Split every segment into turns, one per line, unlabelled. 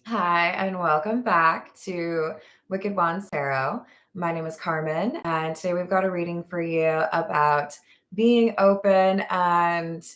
Hi, and welcome back to Wicked Wands Tarot. My name is Carmen, and today we've got a reading for you about being open and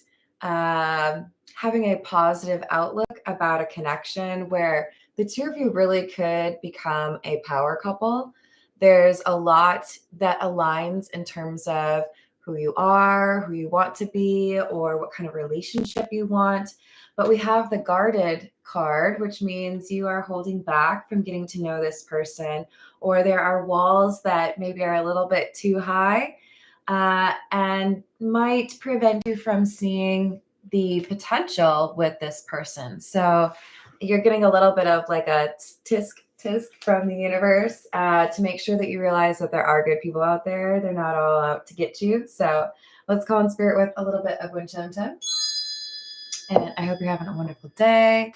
having a positive outlook about a connection where the two of you really could become a power couple. There's a lot that aligns in terms of who you are, who you want to be, or what kind of relationship you want. But we have the guarded card, which means you are holding back from getting to know this person, or there are walls that maybe are a little bit too high and might prevent you from seeing the potential with this person. So you're getting a little bit of like a tisk tisk from the universe to make sure that you realize that there are good people out there. They're not all out to get you. So let's call in spirit with a little bit of Winchuntum. And I hope you're having a wonderful day.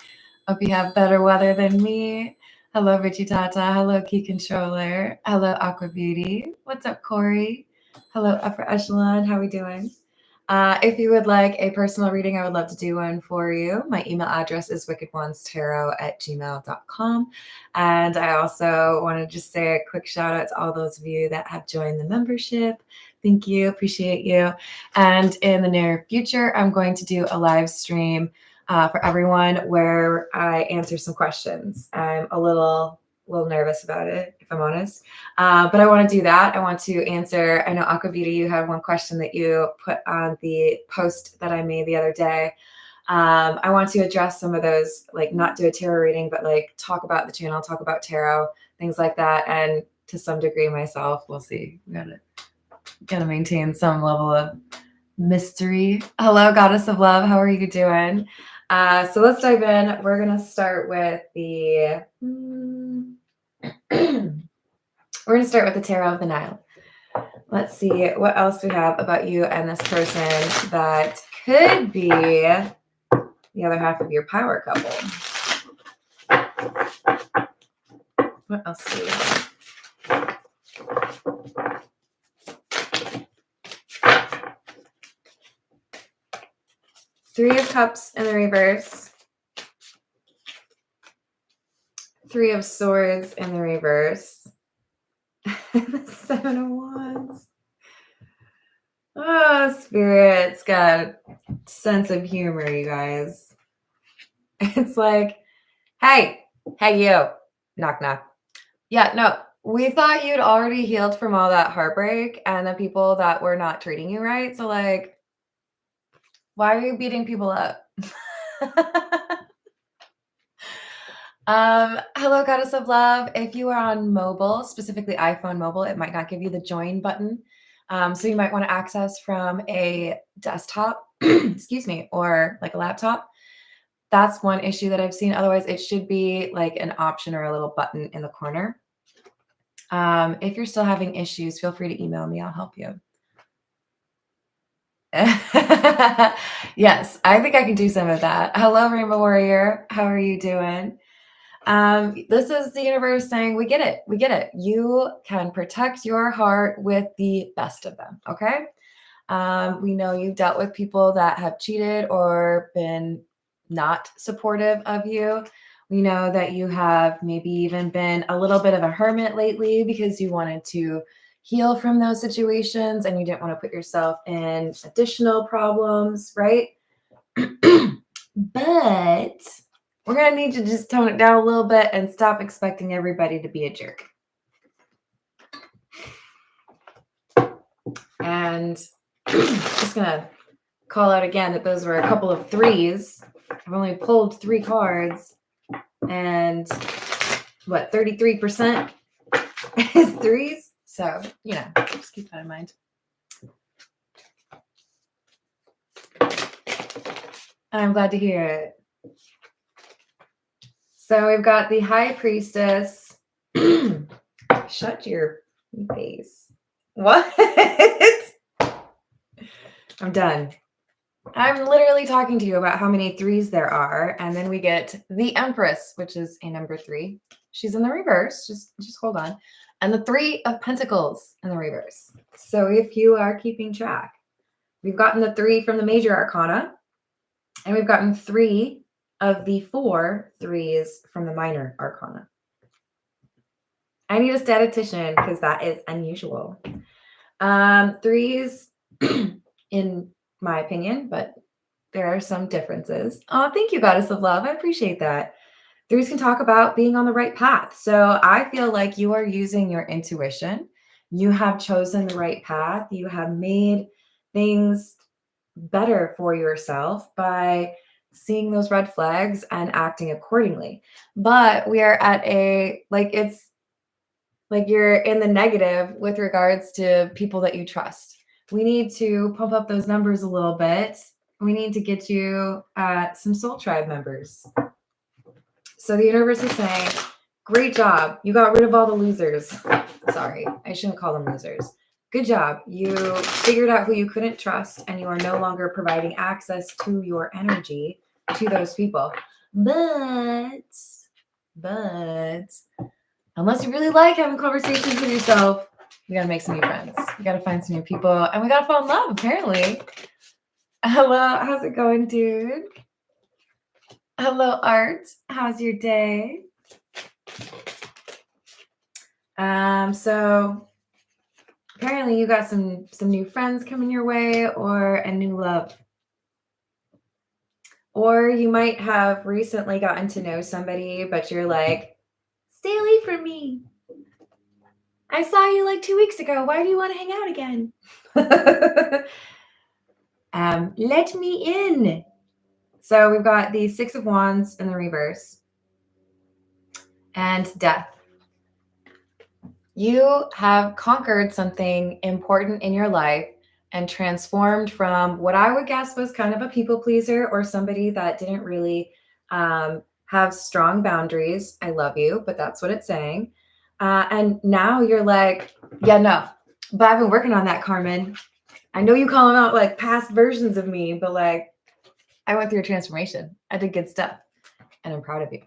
Hope you have better weather than me. Hello, Richie Tata. Hello, Key Controller. Hello, Aqua Beauty. What's up, Corey? Hello, Upper Echelon. How are we doing? If you would like a personal reading, I would love to do one for you. My email address is wickedwandstarot@gmail.com. And I also want to just say a quick shout out to all those of you that have joined the membership. Thank you. Appreciate you. And in the near future, I'm going to do a live stream for everyone where I answer some questions. I'm a little nervous about it, if I'm honest. But I want to do that. I want to answer. I know Aquavita, you had one question that you put on the post that I made the other day. I want to address some of those, like not do a tarot reading, but like talk about the channel, talk about tarot, things like that. And to some degree myself, we'll see. We gotta maintain some level of mystery. Hello, Goddess of Love. How are you doing? So let's dive in. We're gonna start with the we're gonna start with the Tarot of the Nile. Let's see what else we have about you and this person that could be the other half of your power couple. What else do we have? Three of Cups in the reverse. Three of Swords in the reverse. The Seven of Wands. Oh, Spirit's got a sense of humor, you guys. It's like, hey, you. Knock, knock. Yeah, no, we thought you'd already healed from all that heartbreak and the people that were not treating you right. So, like, why are you beating people up? Hello, Goddess of Love. If you are on mobile, specifically iPhone mobile, it might not give you the join button. So you might want to access from a desktop, excuse me, or like a laptop. That's one issue that I've seen. Otherwise, it should be like an option or a little button in the corner. If you're still having issues, feel free to email me. I'll help you. Yes, I think I can do some of that. Hello, Rainbow Warrior. How are you doing? This is the universe saying, we get it. We get it. You can protect your heart with the best of them. Okay. We know you've dealt with people that have cheated or been not supportive of you. We know that you have maybe even been a little bit of a hermit lately because you wanted to heal from those situations and you didn't want to put yourself in additional problems, right? But we're going to need to just tone it down a little bit and stop expecting everybody to be a jerk. And just going to call out again that those were a couple of threes. I've only pulled 3 cards. And what, 33% is threes? So, you know, just keep that in mind. I'm glad to hear it. So we've got the High Priestess. Shut your face. What? I'm done. I'm literally talking to you about how many threes there are. And then we get the Empress, which is a number 3. She's in the reverse. Just hold on. And the 3 of Pentacles in the reverse. So if you are keeping track, we've gotten the 3 from the Major Arcana. And we've gotten 3 of the 4 threes from the minor arcana. I need a statistician because that is unusual. Threes, in my opinion, but there are some differences. Oh, thank you, Goddess of Love. I appreciate that. Threes can talk about being on the right path. So I feel like you are using your intuition. You have chosen the right path. You have made things better for yourself by seeing those red flags and acting accordingly. But we are at it's like you're in the negative with regards to people that you trust. We need to pump up those numbers a little bit. We need to get you some Soul Tribe members. So the universe is saying, great job. You got rid of all the losers. Sorry, I shouldn't call them losers. Good job. You figured out who you couldn't trust, and you are no longer providing access to your energy to those people. But unless you really like having conversations with yourself, we got to make some new friends. We got to find some new people, and we got to fall in love, apparently. Hello, how's it going, dude? Hello, Art. How's your day? So apparently you got some new friends coming your way, or a new love. Or you might have recently gotten to know somebody, but you're like, stay away from me. I saw you like 2 weeks ago. Why do you want to hang out again? Let me in. So we've got the 6 of Wands in the reverse and death. You have conquered something important in your life and transformed from what I would guess was kind of a people pleaser or somebody that didn't really have strong boundaries. I love you, but that's what it's saying. And now you're like, yeah, no, but I've been working on that, Carmen. I know you call them out like past versions of me, but like I went through a transformation. I did good stuff, and I'm proud of you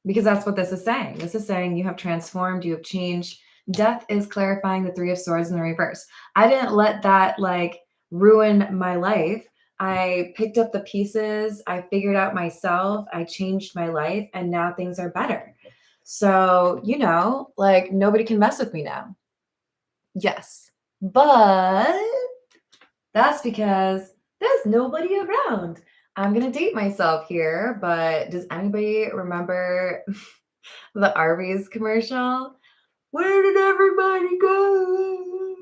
because that's what this is saying. This is saying you have transformed, you have changed. Death is clarifying the 3 of Swords in the reverse. I didn't let that like ruin my life. I picked up the pieces. I figured out myself. I changed my life, and now things are better. So, like nobody can mess with me now. Yes, but that's because there's nobody around. I'm going to date myself here, but does anybody remember the Arby's commercial? Where did everybody go?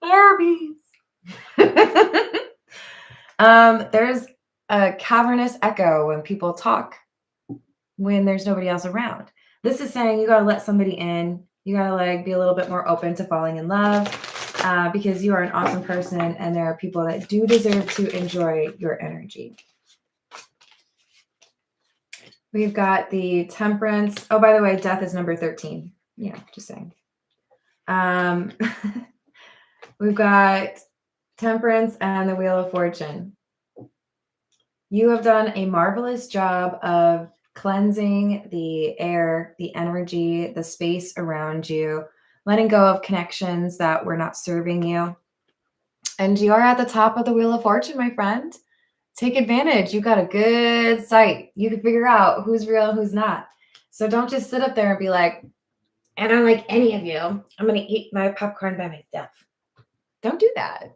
Arby's. There's a cavernous echo when people talk when there's nobody else around. This is saying you got to let somebody in. You got to like be a little bit more open to falling in love because you are an awesome person and there are people that do deserve to enjoy your energy. We've got the Temperance. Oh, by the way, death is number 13. Yeah, just saying. We've got Temperance and the Wheel of Fortune. You have done a marvelous job of cleansing the air, the energy, the space around you, letting go of connections that were not serving you. And you are at the top of the Wheel of Fortune, my friend. Take advantage. You got a good sight. You can figure out who's real and who's not. So don't just sit up there and be like, I don't like any of you. I'm going to eat my popcorn by myself. Don't do that.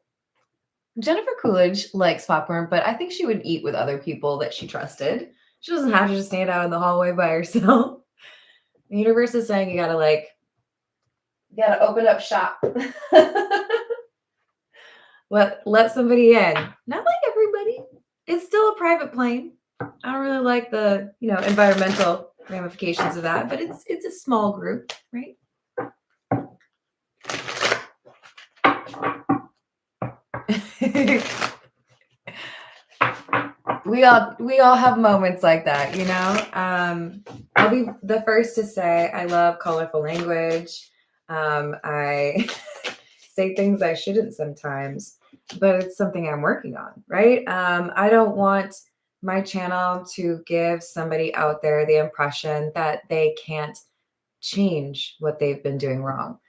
Jennifer Coolidge likes popcorn, but I think she would eat with other people that she trusted. She doesn't have to just stand out in the hallway by herself. The universe is saying you gotta open up shop. Let somebody in. Not like everybody. It's still a private plane. I don't really like the, environmental ramifications of that, but it's a small group, right? we all have moments like that, I'll be the first to say I love colorful language. I say things I shouldn't sometimes, but it's something I'm working on, right? I don't want my channel to give somebody out there the impression that they can't change what they've been doing wrong.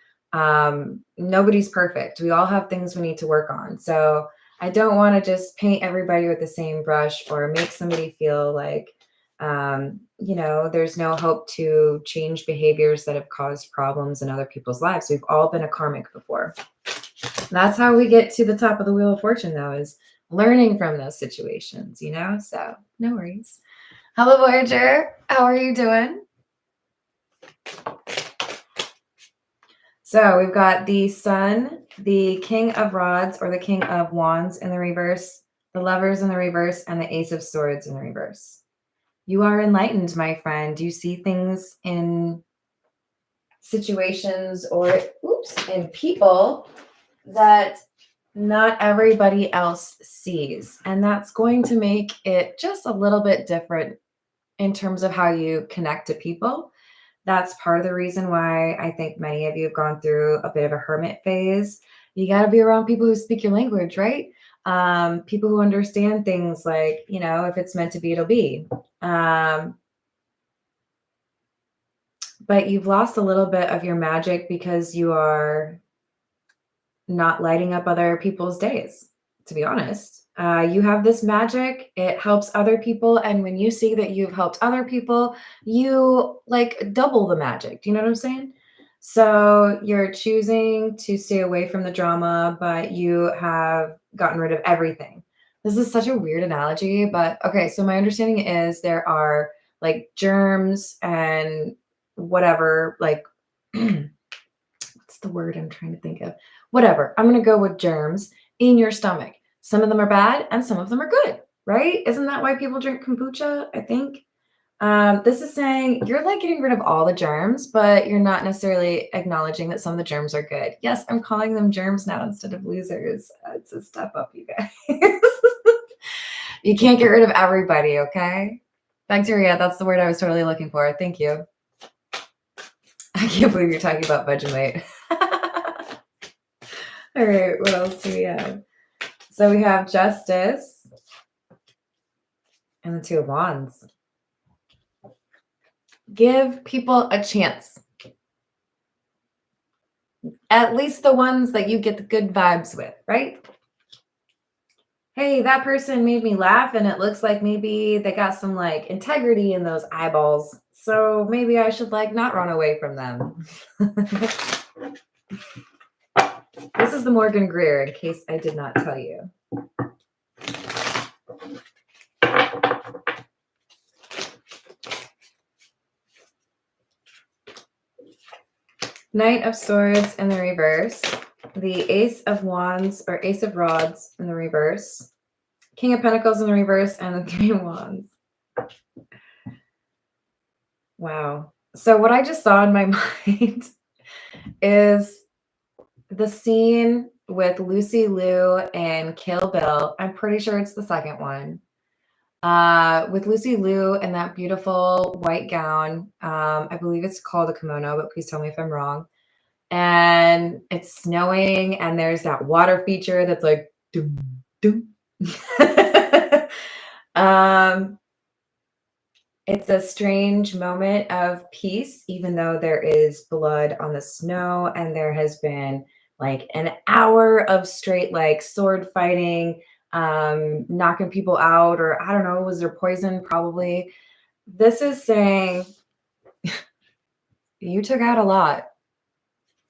Nobody's perfect. We all have things we need to work on. So I don't want to just paint everybody with the same brush or make somebody feel like, there's no hope to change behaviors that have caused problems in other people's lives. We've all been a karmic before. That's how we get to the top of the Wheel of Fortune, though, is learning from those situations, So no worries. Hello, Voyager. How are you doing? So we've got the Sun, the King of Rods or the King of Wands in the reverse, the Lovers in the reverse, and the Ace of Swords in the reverse. You are enlightened, my friend. You see things in situations or, in people that not everybody else sees. And that's going to make it just a little bit different in terms of how you connect to people. That's part of the reason why I think many of you have gone through a bit of a hermit phase. You got to be around people who speak your language, right? People who understand things like, if it's meant to be, it'll be. But you've lost a little bit of your magic because you are not lighting up other people's days, to be honest. You have this magic, it helps other people. And when you see that you've helped other people, you like double the magic. Do you know what I'm saying? So you're choosing to stay away from the drama, but you have gotten rid of everything. This is such a weird analogy, but okay. So my understanding is there are like germs and whatever, like, what's the word I'm trying to think of? Whatever. I'm going to go with germs in your stomach. Some of them are bad and some of them are good, right? Isn't that why people drink kombucha? I think. This is saying you're like getting rid of all the germs, but you're not necessarily acknowledging that some of the germs are good. Yes, I'm calling them germs now instead of losers. It's a step up, you guys. You can't get rid of everybody, okay? Bacteria, that's the word I was totally looking for. Thank you. I can't believe you're talking about Vegemite. All right, what else do we have? So we have Justice and the Two of Wands. Give people a chance. At least the ones that you get the good vibes with, right? Hey, that person made me laugh and it looks like maybe they got some like integrity in those eyeballs. So maybe I should like not run away from them. This is the Morgan Greer, in case I did not tell you. Knight of Swords in the reverse. The Ace of Wands or Ace of Rods in the reverse. King of Pentacles in the reverse, and the Three of Wands. Wow. So what I just saw in my mind is the scene with Lucy Liu and Kill Bill. I'm pretty sure it's the second one. With Lucy Liu in that beautiful white gown. I believe it's called a kimono, but please tell me if I'm wrong. And it's snowing, and there's that water feature that's like doom, doom. It's a strange moment of peace, even though there is blood on the snow, and there has been like an hour of straight like sword fighting, knocking people out, or I don't know, was there poison? Probably. This is saying you took out a lot.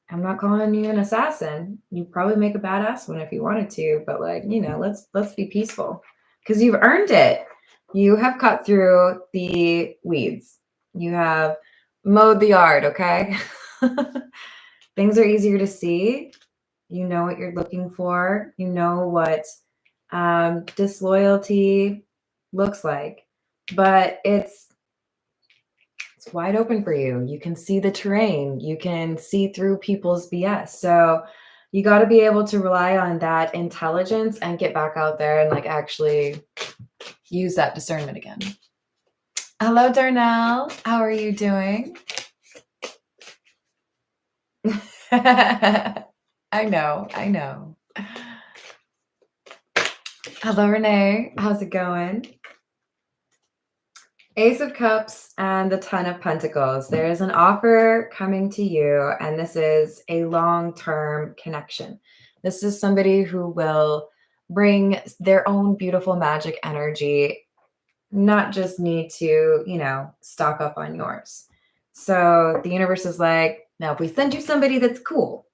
I'm not calling you an assassin. You probably make a badass one if you wanted to, but like, let's be peaceful because you've earned it. You have cut through the weeds. You have mowed the yard, okay? Things are easier to see. You know what you're looking for. You know what disloyalty looks like, but it's wide open for you. You can see the terrain. You can see through people's BS. So you got to be able to rely on that intelligence and get back out there and like actually use that discernment again. Hello, Darnell. How are you doing? I know. Hello, Renee. How's it going? Ace of Cups and the Ton of Pentacles. There is an offer coming to you, and this is a long-term connection. This is somebody who will bring their own beautiful magic energy, not just need to, stock up on yours. So the universe is like, now if we send you somebody that's cool,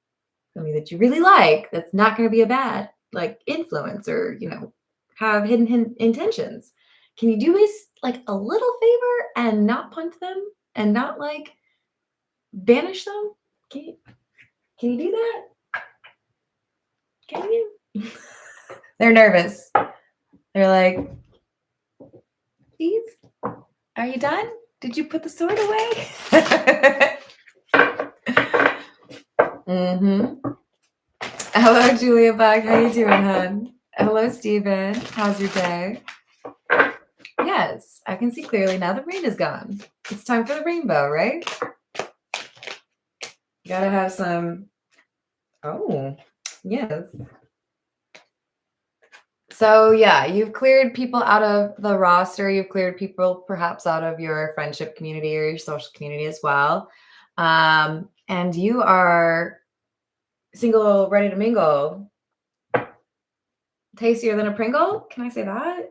somebody that you really like, that's not going to be a bad like influence or, have hidden intentions. Can you do us like a little favor and not punt them and not like banish them? Can you do that? Can you? They're nervous. They're like, please, are you done? Did you put the sword away? Hello, Julia Bug. How you doing, hon? Hello, Steven. How's your day? Yes, I can see clearly now the rain is gone. It's time for the rainbow, right? You gotta have some... Oh, yes. So yeah, you've cleared people out of the roster. You've cleared people perhaps out of your friendship community or your social community as well. And you are single, ready to mingle. Tastier than a Pringle? Can I say that?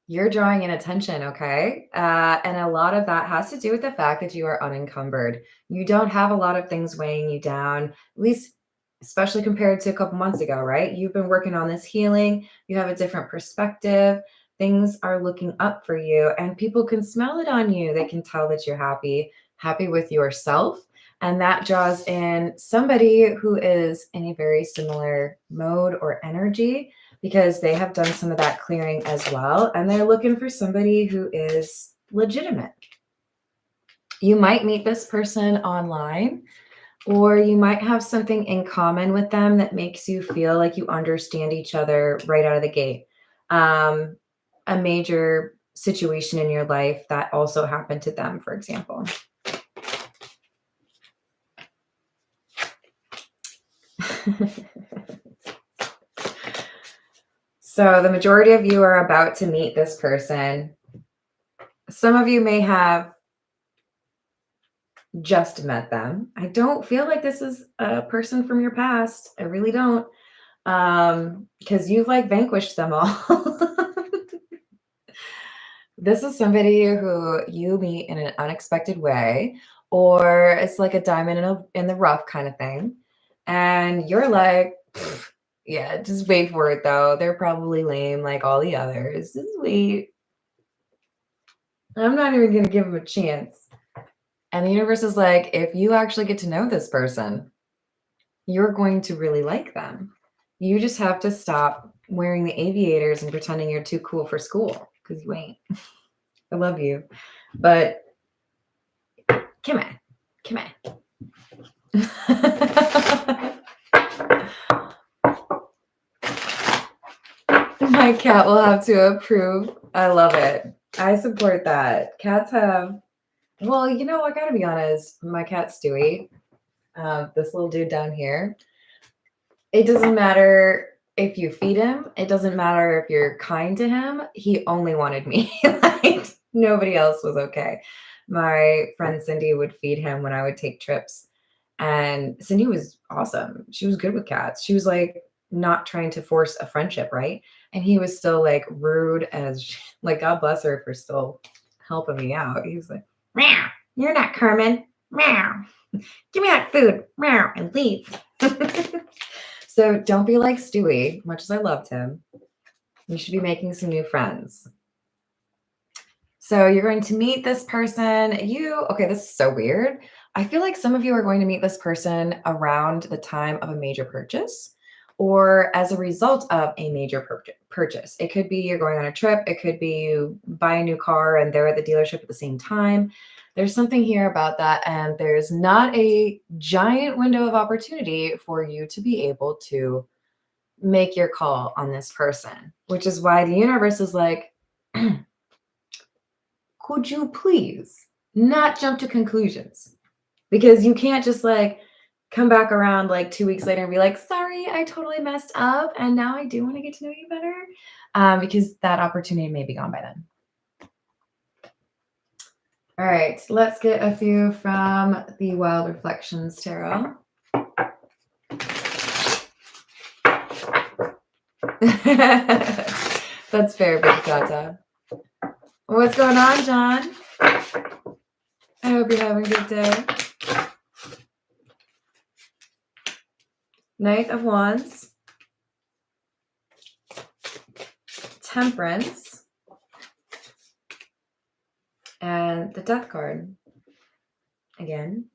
You're drawing in attention, okay? And a lot of that has to do with the fact that you are unencumbered. You don't have a lot of things weighing you down, at least especially compared to a couple months ago, right? You've been working on this healing. You have a different perspective. Things are looking up for you, and people can smell it on you. They can tell that you're happy with yourself. And that draws in somebody who is in a very similar mode or energy, because they have done some of that clearing as well. And they're looking for somebody who is legitimate. You might meet this person online, or you might have something in common with them that makes you feel like you understand each other right out of the gate. A major situation in your life that also happened to them, for example. So the majority of you are about to meet this person. Some of you may have just met them. I don't feel like this is a person from your past. I really don't. Because you've like vanquished them all. This is somebody who you meet in an unexpected way, or it's like a diamond in the rough kind of thing. And you're like, yeah, just wait for it though. They're probably lame like all the others. Just wait. I'm not even going to give them a chance. And the universe is like, if you actually get to know this person, you're going to really like them. You just have to stop wearing the aviators and pretending you're too cool for school, because you ain't. I love you. But come on. Come on. My cat will have to approve. I love it. I support that. Cats have... Well, I gotta be honest. My cat Stewie, this little dude down here, it doesn't matter if you feed him. It doesn't matter if you're kind to him. He only wanted me. Like, nobody else was okay. My friend Cindy would feed him when I would take trips. And Cindy was awesome. She was good with cats. She was like not trying to force a friendship, right? And he was still like rude as like, God bless her for still helping me out. He was like, meow, you're not Carmen. Meow. Give me that food. Meow, and leave. So don't be like Stewie, much as I loved him. You should be making some new friends. So you're going to meet this person. Okay, this is so weird. I feel like some of you are going to meet this person around the time of a major purchase or as a result of a major purchase. It could be you're going on a trip. It could be you buy a new car and they're at the dealership at the same time. There's something here about that. And there's not a giant window of opportunity for you to be able to make your call on this person, which is why the universe is like, could you please not jump to conclusions? Because you can't just like come back around like 2 weeks later and be like, sorry, I totally messed up. And now I do want to get to know you better. Because that opportunity may be gone by then. All right, let's get a few from the Wild Reflections Tarot. That's fair, Big Tata. What's going on, John? I hope you're having a good day. Knight of Wands. Temperance. And the Death card. Again.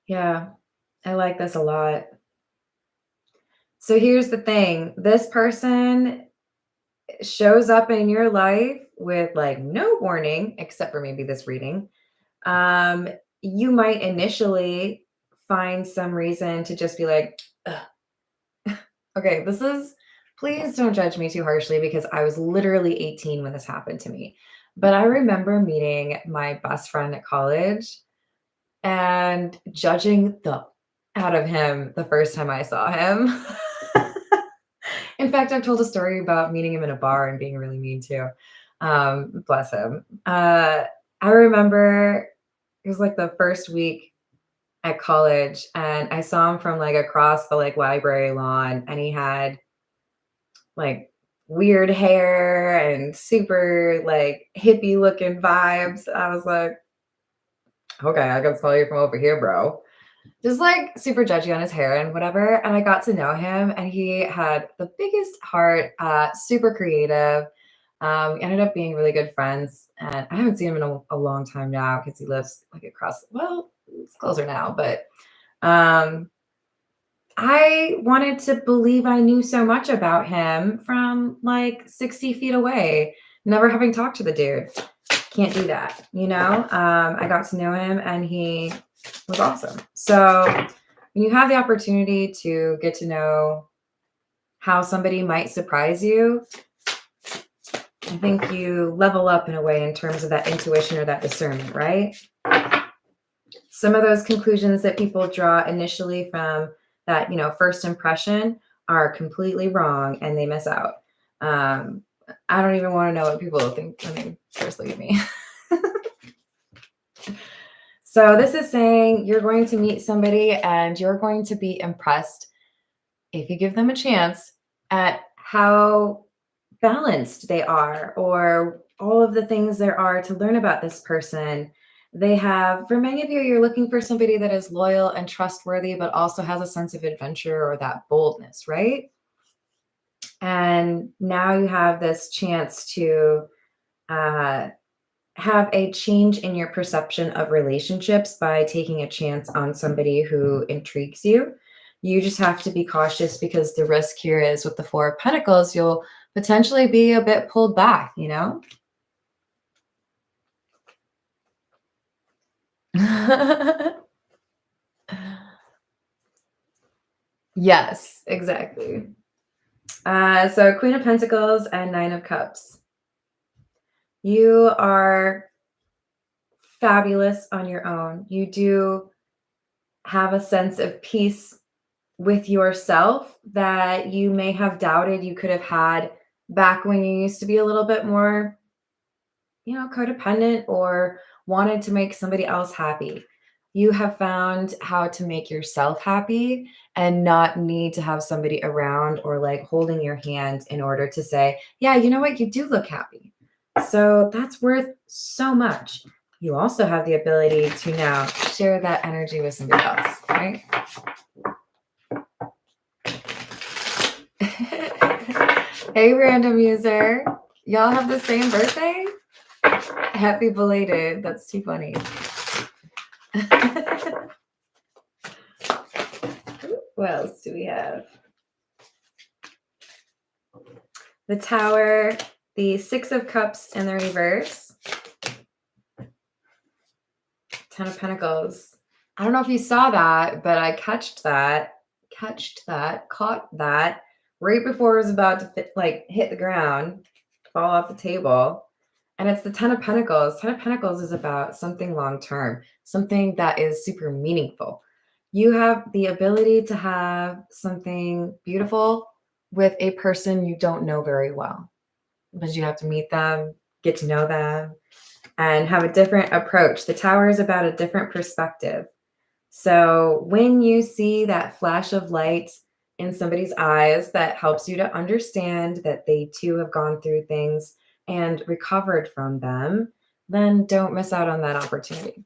Yeah, I like this a lot. So here's the thing. This person shows up in your life with like no warning, except for maybe this reading. You might initially find some reason to just be like, ugh. Okay, please don't judge me too harshly because I was literally 18 when this happened to me. But I remember meeting my best friend at college and judging the out of him the first time I saw him. In fact, I've told a story about meeting him in a bar and being really mean too. Bless him. I remember it was like the first week at college and I saw him from like across the like library lawn and he had like weird hair and super like hippie looking vibes. I was like, okay, I can smell you from over here, bro. Just like super judgy on his hair and whatever. And I got to know him and he had the biggest heart, super creative. We ended up being really good friends. And I haven't seen him in a long time now because he lives like across, well, it's closer now. But I wanted to believe I knew so much about him from like 60 feet away, never having talked to the dude. Can't do that, you know? I got to know him and he was awesome. So when you have the opportunity to get to know how somebody might surprise you, I think you level up in a way in terms of that intuition or that discernment, right? Some of those conclusions that people draw initially from that, first impression are completely wrong and they miss out. I don't even want to know what people think when they first look at me. So this is saying you're going to meet somebody and you're going to be impressed if you give them a chance at how balanced they are or all of the things there are to learn about this person. They have, for many of you, you're looking for somebody that is loyal and trustworthy, but also has a sense of adventure or that boldness, right? And now you have this chance to have a change in your perception of relationships by taking a chance on somebody who intrigues you. You just have to be cautious because the risk here is with the Four of Pentacles, you'll potentially be a bit pulled back, Yes, exactly. So Queen of Pentacles and Nine of Cups. You are fabulous on your own. You do have a sense of peace with yourself that you may have doubted you could have had back when you used to be a little bit more, codependent or wanted to make somebody else happy. You have found how to make yourself happy and not need to have somebody around or like holding your hand in order to say, yeah, you know what, you do look happy. So that's worth so much. You also have the ability to now share that energy with somebody else, right? Hey, random user. Y'all have the same birthday? Happy belated. That's too funny. What else do we have? The Tower, the Six of Cups in the reverse. Ten of Pentacles. I don't know if you saw that, but I caught that right before it was about to hit the ground, fall off the table. And it's the Ten of Pentacles. Ten of Pentacles is about something long-term, something that is super meaningful. You have the ability to have something beautiful with a person you don't know very well, because you have to meet them, get to know them, and have a different approach. The Tower is about a different perspective. So when you see that flash of light in somebody's eyes that helps you to understand that they too have gone through things and recovered from them, then don't miss out on that opportunity.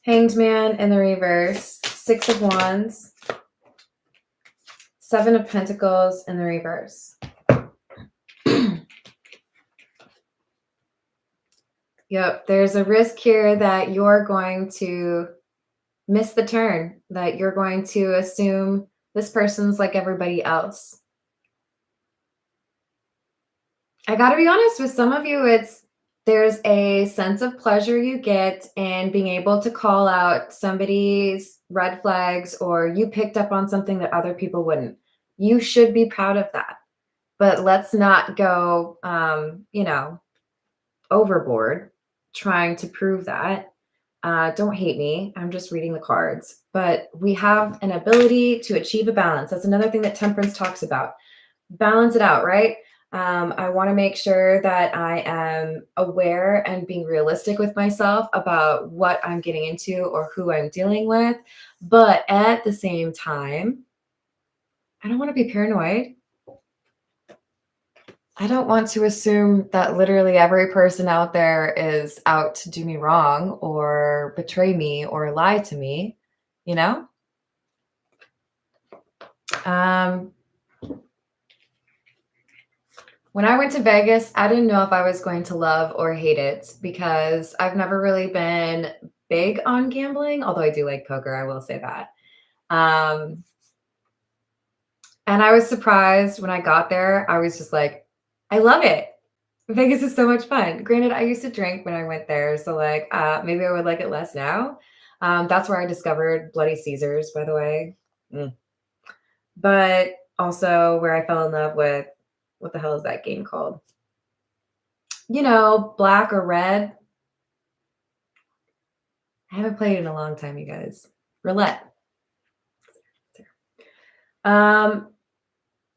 Hanged Man in the reverse, Six of Wands, Seven of Pentacles in the reverse. Yep, there's a risk here that you're going to miss the turn, that you're going to assume this person's like everybody else. I got to be honest with some of you, there's a sense of pleasure you get in being able to call out somebody's red flags, or you picked up on something that other people wouldn't. You should be proud of that. But let's not go, overboard trying to prove that. Don't hate me. I'm just reading the cards. But we have an ability to achieve a balance. That's another thing that Temperance talks about. Balance it out, right? I want to make sure that I am aware and being realistic with myself about what I'm getting into or who I'm dealing with. But at the same time, I don't want to be paranoid. I don't want to assume that literally every person out there is out to do me wrong or betray me or lie to me, you know? When I went to Vegas, I didn't know if I was going to love or hate it because I've never really been big on gambling, although I do like poker, I will say that. And I was surprised when I got there. I was just like, I love it. Vegas is so much fun. Granted, I used to drink when I went there, so like maybe I would like it less now. That's where I discovered Bloody Caesars, by the way. But also where I fell in love with, what the hell is that game called? You know, black or red. I haven't played in a long time, you guys. Roulette.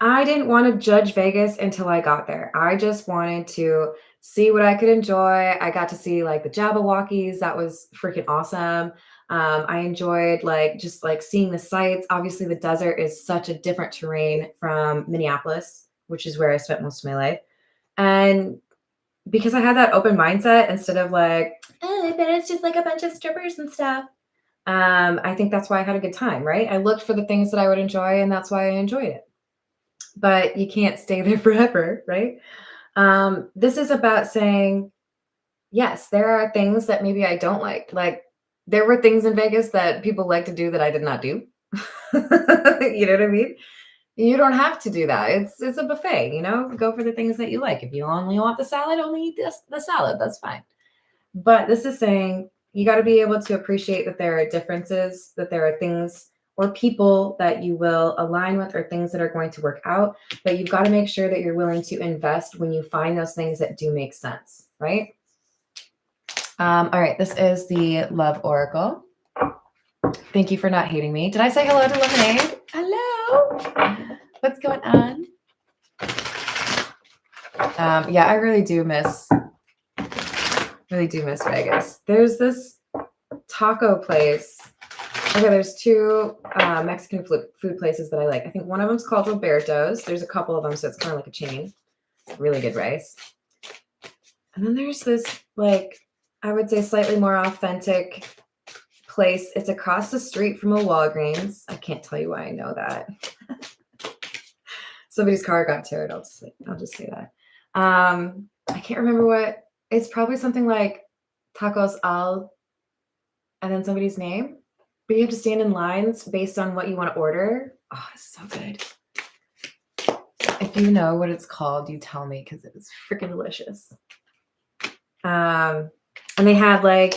I didn't want to judge Vegas until I got there. I just wanted to see what I could enjoy. I got to see like the Jabberwockies. That was freaking awesome. I enjoyed just seeing the sights. Obviously, the desert is such a different terrain from Minneapolis, which is where I spent most of my life. And because I had that open mindset instead of like, oh, but it's just like a bunch of strippers and stuff. I think that's why I had a good time, right? I looked for the things that I would enjoy, and that's why I enjoyed it. But you can't stay there forever, right? This is about saying, yes, there are things that maybe I don't like. Like there were things in Vegas that people like to do that I did not do. You know what I mean? You don't have to do that. It's a buffet, you know, go for the things that you like. If you only want the salad, only eat the salad. That's fine. But this is saying you got to be able to appreciate that there are differences, that there are things or people that you will align with or things that are going to work out. But you've got to make sure that you're willing to invest when you find those things that do make sense, right? All right, this is the Love Oracle. Thank you for not hating me. Did I say hello to Lemonade? Hello. What's going on? Yeah, I really do miss Vegas. There's this taco place. Okay, there's two Mexican food places that I like. I think one of them's called Roberto's. There's a couple of them, so it's kind of like a chain. Really good rice. And then there's this, I would say slightly more authentic place. It's across the street from a Walgreens. I can't tell you why I know that. Somebody's car got towed. I'll just say that. I can't remember what. It's probably something like Tacos Al and then somebody's name. But you have to stand in lines based on what you want to order. Oh, it's so good. If you know what it's called, you tell me because it was freaking delicious. And they had I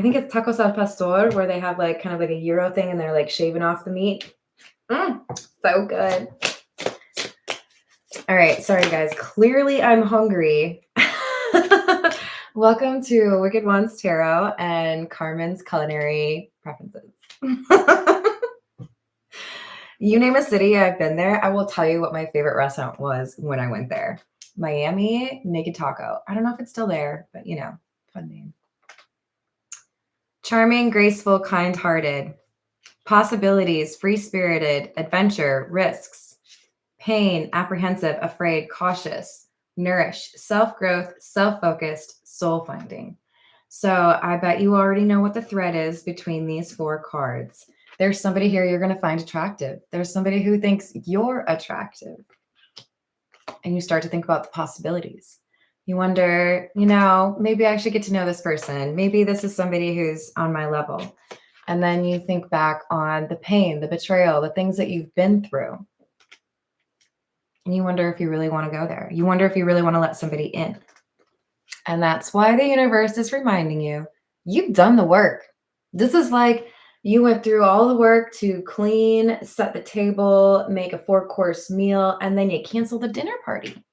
think it's tacos al pastor, where they have kind of like a gyro thing and they're shaving off the meat. So good. All right. Sorry, guys. Clearly I'm hungry. Welcome to Wicked Ones Tarot and Carmen's Culinary Preferences. You name a city, I've been there. I will tell you what my favorite restaurant was when I went there. Miami Naked Taco. I don't know if it's still there, but fun name. Charming, graceful, kind-hearted. Possibilities, free-spirited, adventure, risks. Pain, apprehensive, afraid, cautious. Nourish, self-growth, self-focused, soul-finding. So I bet you already know what the thread is between these 4 cards. There's somebody here you're going to find attractive. There's somebody who thinks you're attractive. And you start to think about the possibilities. You wonder, maybe I should get to know this person. Maybe this is somebody who's on my level. And then you think back on the pain, the betrayal, the things that you've been through. And you wonder if you really want to go there. You wonder if you really want to let somebody in. And that's why the universe is reminding you, you've done the work. This is like you went through all the work to clean, set the table, make a 4-course meal, and then you cancel the dinner party.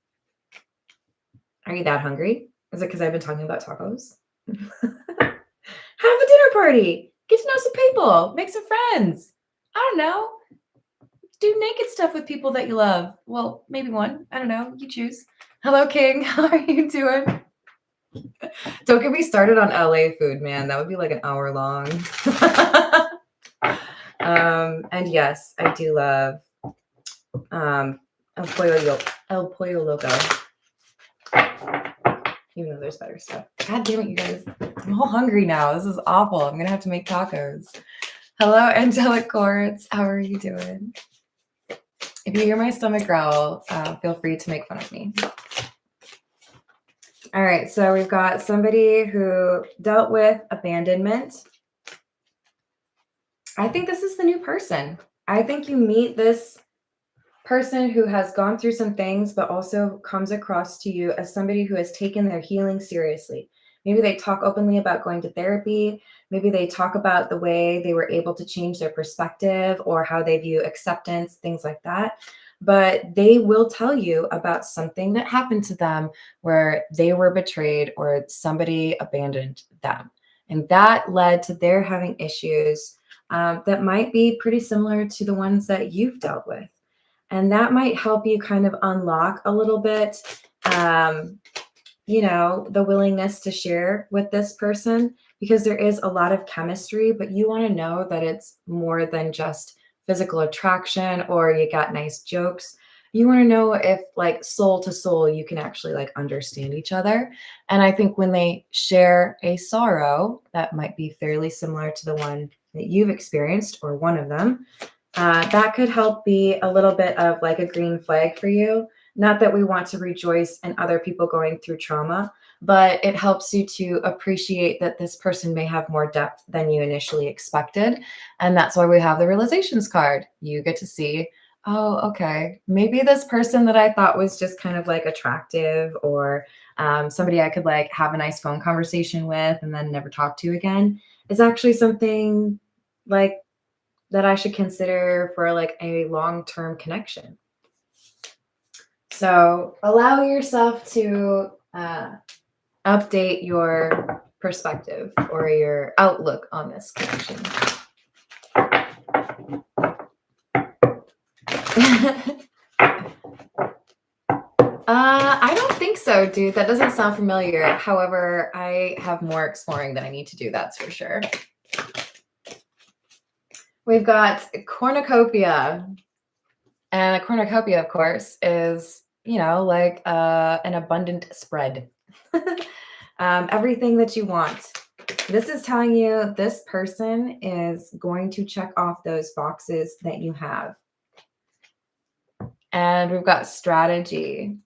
Are you that hungry? Is it because I've been talking about tacos? Have a dinner party. Get to know some people. Make some friends. I don't know. Do naked stuff with people that you love. Well, maybe one. I don't know. You choose. Hello, King. How are you doing? Don't get me started on LA food, man. That would be like an hour long. And yes, I do love El Pollo Loco. Even though there's better stuff. God damn it, you guys. I'm all hungry now. This is awful. I'm going to have to make tacos. Hello, Angelic Courts. How are you doing? If you hear my stomach growl, feel free to make fun of me. All right, so we've got somebody who dealt with abandonment. I think this is the new person. I think you meet this person who has gone through some things, but also comes across to you as somebody who has taken their healing seriously. Maybe they talk openly about going to therapy. Maybe they talk about the way they were able to change their perspective or how they view acceptance, things like that. But they will tell you about something that happened to them where they were betrayed or somebody abandoned them. And that led to their having issues that might be pretty similar to the ones that you've dealt with. And that might help you kind of unlock a little bit, the willingness to share with this person, because there is a lot of chemistry, but you want to know that it's more than just physical attraction or you got nice jokes. You want to know if like soul to soul, you can actually like understand each other. And I think when they share a sorrow that might be fairly similar to the one that you've experienced or one of them, that could help be a little bit of like a green flag for you. Not that we want to rejoice in other people going through trauma, but it helps you to appreciate that this person may have more depth than you initially expected. And that's why we have the realizations card. You get to see, oh, okay, maybe this person that I thought was just kind of like attractive or somebody I could like have a nice phone conversation with and then never talk to again is actually something like that I should consider for like a long-term connection. So allow yourself to update your perspective or your outlook on this connection. I don't think so, dude. That doesn't sound familiar. However, I have more exploring that I need to do, that's for sure. We've got cornucopia. And a cornucopia, of course, is, like an abundant spread. Everything that you want. This is telling you this person is going to check off those boxes that you have. And we've got strategy.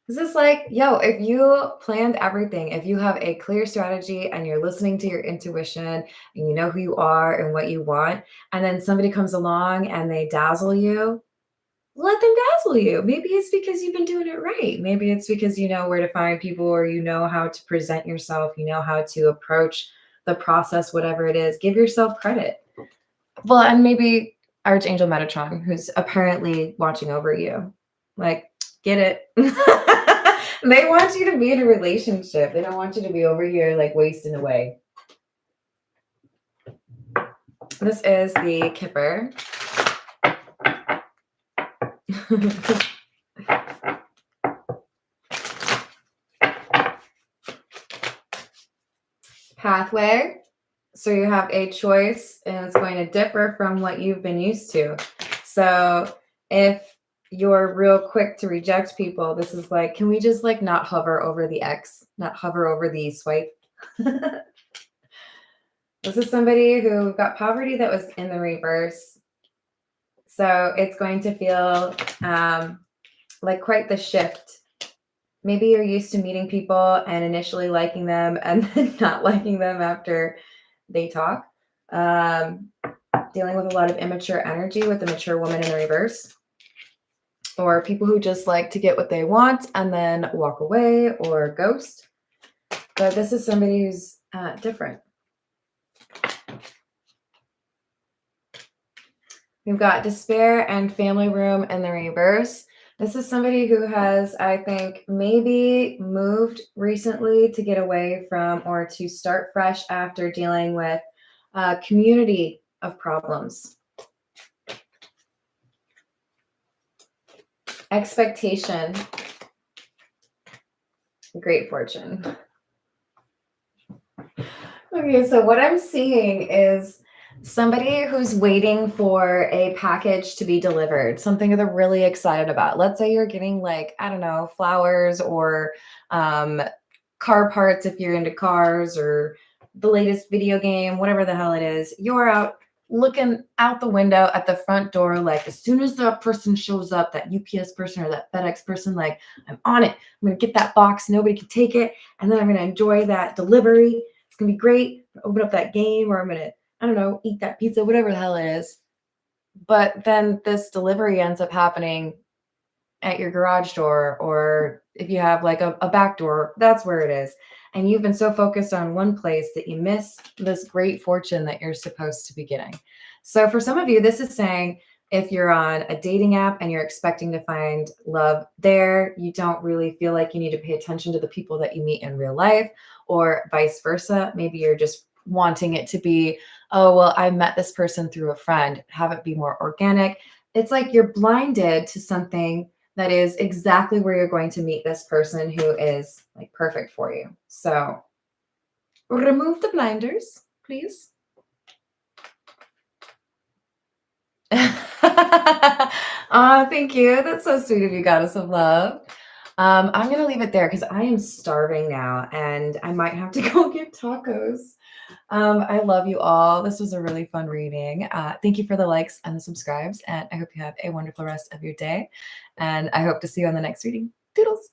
This is like, if you planned everything, if you have a clear strategy and you're listening to your intuition and you know who you are and what you want, and then somebody comes along and they dazzle you, let them dazzle you. Maybe it's because you've been doing it right. Maybe it's because you know where to find people or you know how to present yourself, you know how to approach the process, whatever it is. Give yourself credit. Well, and maybe Archangel Metatron, who's apparently watching over you. Like, get it? They want you to be in a relationship. They don't want you to be over here like wasting away. This is the Kipper. pathway. So you have a choice and it's going to differ from what you've been used to. So if you're real quick to reject people, this is like, can we just like not hover over the X, not hover over the swipe? This is somebody who got poverty that was in the reverse. So it's going to feel like quite the shift. Maybe you're used to meeting people and initially liking them and then not liking them after they talk. Dealing with a lot of immature energy with the mature woman in the reverse. Or people who just like to get what they want and then walk away or ghost. But this is somebody who's different. We've got despair and family room in the reverse. This is somebody who has, I think, maybe moved recently to get away from or to start fresh after dealing with a community of problems. Expectation. Great fortune. Okay, so what I'm seeing is somebody who's waiting for a package to be delivered, something that they're really excited about. Let's say you're getting like, I don't know, flowers or car parts if you're into cars, or the latest video game, whatever the hell it is. You're out looking out the window at the front door, like as soon as that person shows up, that UPS person or that FedEx person, like, I'm on it. I'm going to get that box. Nobody can take it. And then I'm going to enjoy that delivery. It's going to be great. Open up that game, or I'm going to, I don't know, eat that pizza, whatever the hell it is. But then this delivery ends up happening at your garage door, or if you have like a back door, that's where it is. And you've been so focused on one place that you miss this great fortune that you're supposed to be getting. So for some of you, this is saying if you're on a dating app and you're expecting to find love there, you don't really feel like you need to pay attention to the people that you meet in real life, or vice versa. Maybe you're just wanting it to be, oh, well, I met this person through a friend, have it be more organic. It's like you're blinded to something that is exactly where you're going to meet this person who is like perfect for you. So remove the blinders, please. Thank you. That's so sweet of you, Goddess of Love. I'm going to leave it there because I am starving now and I might have to go get tacos. I love you all. This was a really fun reading. Thank you for the likes and the subscribes, and I hope you have a wonderful rest of your day. And I hope to see you on the next reading. Doodles.